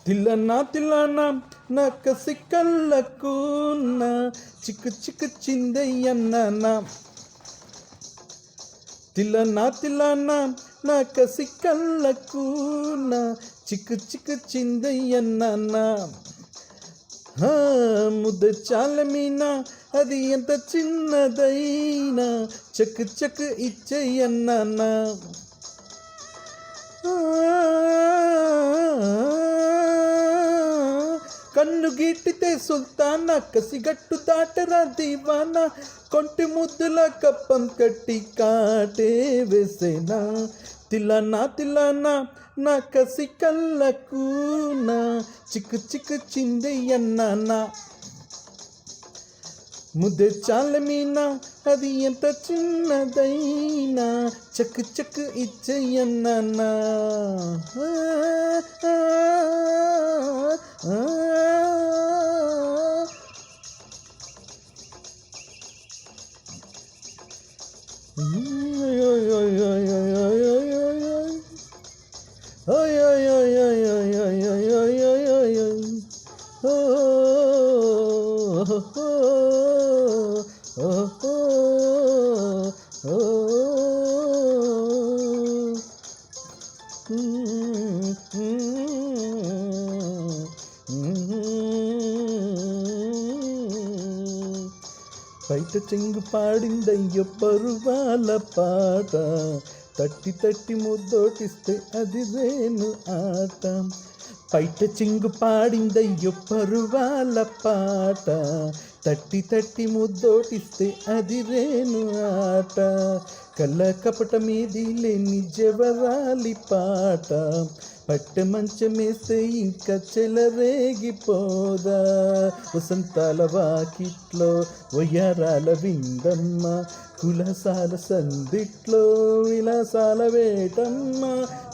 తిల్లన్నా తిల్లన్నా నా కసి కళ్ళకు నా చిక్కు చిక్కు చిందయ్యన్నా తిల్లన్నా తిల్లన్నా నా కసి కళ్ళకు నా చిక్కు చిక్కు చిందయ్యన్నా ముద్ద చాల మీనా అది ఎంత చిన్నదైనా చెక్కు చెక్కు ఇచ్చేయన్నా కన్ను గీటితే సుల్తానా కసిగట్టు దాటరా దీవానా కొంటి ముద్దుల కప్పం కట్టి కాటే వేసేనా తిల్లన్నా తిల్లన్నా నా కసి కళ్ళకు నా చిక్కు చిక్కు చిందయ్యన్నా ముద్దే చాల మీనా అది ఎంత చిన్నదైనా చక్కు చక్కు ఇచ్చేయన్నా బయట చెంగు పాడిందయ్యో పరువాల పాట తట్టి తట్టి ముద్దోటిస్తే అది రేను ఆట బయట చెంగు పాడిందయ్యో పరువాల పాట తట్టి తట్టి ముద్దోటిస్తే అది రేను ఆట కళ్ళ కపట మీది లేని జవరాలి పాట పట్ట మంచమేస్తే ఇంకా చెలరేగిపోదా వసంతాల వాకిట్లో వయ్యారాల విందమ్మ కులసాల సందిట్లో విలాసాల వేటమ్మ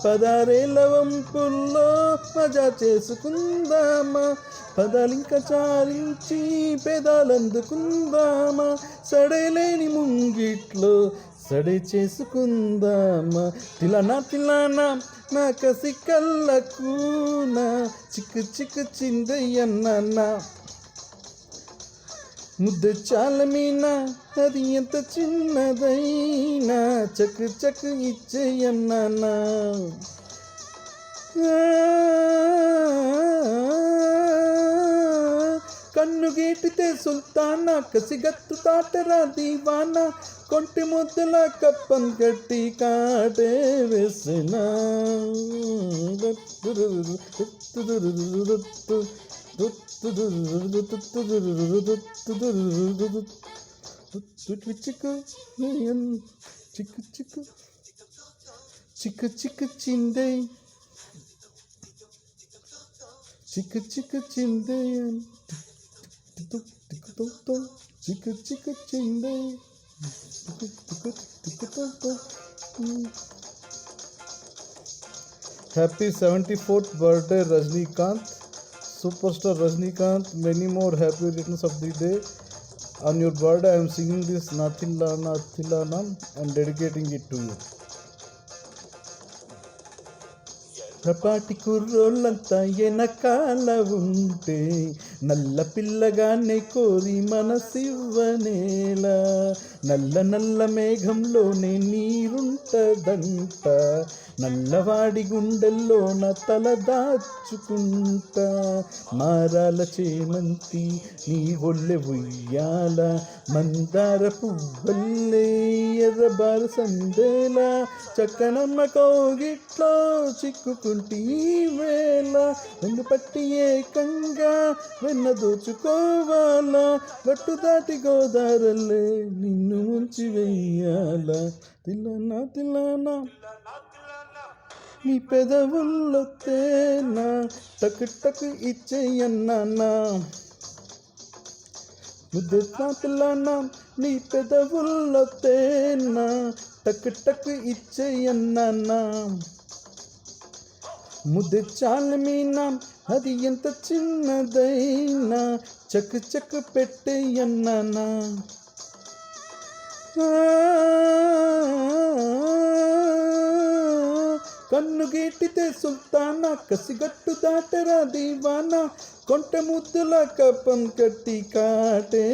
పదారేళ్ళ వంపుల్లో మజా చేసుకుందామా పదాలింక చాలించి పెదాలందుకుందామా సడేలేని ముంగిట్లో సడే చేసుకుందామా తిల్లన్నా తిల్లన్నా నా కసి కళ్ళకు నా చిక్కు చిక్కు చిందయ్యన్నా ముద్ద చాల మీనా అది ఎంత చిన్నదైనా చక్కు చక్కు ఇచ్చేయన్నా కన్ను గీటితే సుల్తానా కసిగత్తు తాటరా దీవానా కొంటి ముద్దల కప్పం కట్టి కాటే వేసినా చిక్కు చిక్కు చిక్కు చిక్కు చిందే చిక్కు చిక్కు చిందే చిక్కు చిక్కు చిందే Happy 74th birthday Rajnikant, superstar Rajnikant. Many more happy returns of the day. On your birthday I am singing this Nathillana and dedicating it to you. ప్రపాటి కుర్రోళ్ళంతా వెనకాల ఉంటే నల్ల పిల్లగానే కోరి మనసివ్వనేలా నల్ల నల్ల మేఘంలోనే నీరుంటదంట నల్లవాడి గుండెల్లోన తల దాచుకుంటా మారాల చేమంతి నీ ఒళ్ళె ఉయ్యాల మందార పువ్వల్లే ఎర్రబార సందేలా చక్కనమ్మ కోగిట్లో చిక్కుకుంటి వేళ వెన్ను పట్టి ఏకంగా వెన్న దోచుకోవాలా గట్టు దాటి గోదారల్లే నిన్ను ముంచి వెయ్యాలా తిల్లన్నా తిల్లన్నా నీ పెదవుల్లో తేనా టకు టకు ఇచ్చేయన్నా ముద్దెట్లా తిల్లానా నీ పెదవుల్లో తేనా టక్ టక్ ఇచ్చేయన్నా ముద్దు చాలు మీనా అది ఎంత చిన్నదైనా చక్ చక్ పెట్టేయన్నా కన్ను గీటితే సుల్తానా కసిగట్టు దాటరా దీవానా కొంట ముద్దుల కప్పం కట్టి కాటే